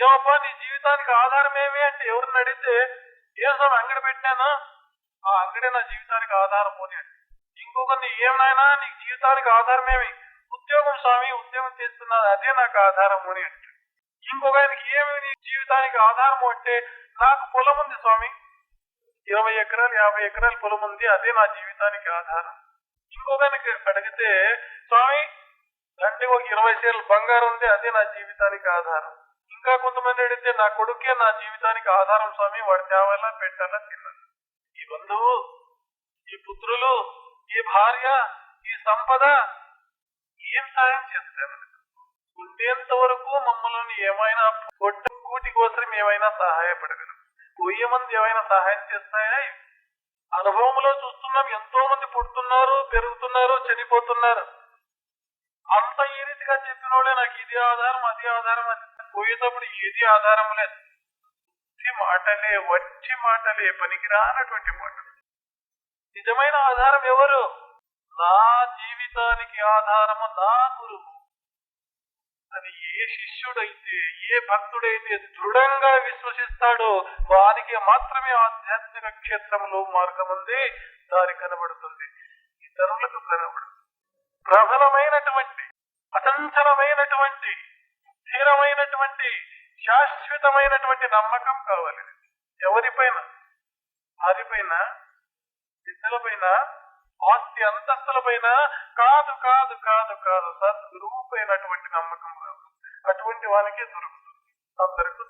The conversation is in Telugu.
ఏమప్పా నీ జీవితానికి ఆధారం ఏమి అంటే ఎవరిని అడిగితే ఏ స్వామి అంగడి పెట్టాను, ఆ అంగడే నా జీవితానికి ఆధారం పోనీ అంటే. ఇంకొకరిని ఏమైనా నీకు జీవితానికి ఆధారం ఏమి, ఉద్యోగం స్వామి, ఉద్యోగం చేస్తున్నా అదే నాకు ఆధారం అని అంటే. ఇంకొక ఆయనకి ఏమి నీ జీవితానికి ఆధారము అంటే నాకు పొలం ఉంది స్వామి, 20 ఎకరాలు 50 ఎకరాల పొలం ఉంది, అదే నా జీవితానికి ఆధారం. ఇంకొక ఆయనకి అడిగితే స్వామి అంటే ఒక 20 సేర్లు బంగారం ఉంది, అదే నా జీవితానికి ఆధారం. ఇంకా కొంతమంది అడిగితే నా కొడుకే నా జీవితానికి ఆధారం స్వామి, వాడు తేవాలా పెట్టాలా తినాలి. ఈ బంధువు, ఈ పుత్రులు, ఈ భార్య, ఈ సంపద ఏం సాయం చేస్తారు? ఉండేంత వరకు మమ్మల్ని ఏమైనా కూటి కోసం ఏమైనా సహాయపడగలరు. 1000 మంది ఏమైనా సహాయం చేస్తాయా? అనుభవంలో చూస్తున్నాం, ఎంతో మంది పుడుతున్నారు, పెరుగుతున్నారు, చనిపోతున్నారు. అంత ఈ రీతిగా చెప్పిన వాళ్ళే నాకు ఇది ఆధారం అది ఆధారం అని పోయేటప్పుడు ఏది ఆధారం లేదు. వట్టి మాటలే పనికిరానటువంటి మాటలు. నిజమైన ఆధారం ఎవరు? నా జీవితానికి ఆధారము నా గురువు అని ఏ శిష్యుడైతే, ఏ భక్తుడైతే దృఢంగా విశ్వసిస్తాడో వారికి మాత్రమే ఆధ్యాత్మిక క్షేత్రంలో మార్గం ఉంది, దారి కనబడుతుంది, ఇతరులకు కనబడుతుంది. ప్రబలమైనటువంటి, అచంచలమైనటువంటి, స్థిరమైనటువంటి, శాశ్వతమైనటువంటి నమ్మకం కావాలి. ఎవరిపైన? వారిపైన, ఇతరులపైన, ఆస్తి అంతస్తులపైన కాదు కాదు కాదు కాదు, సద్గురువు పైనటువంటి నమ్మకం కాదు. అటువంటి వానికి దొరుకుతుంది. అందరికీ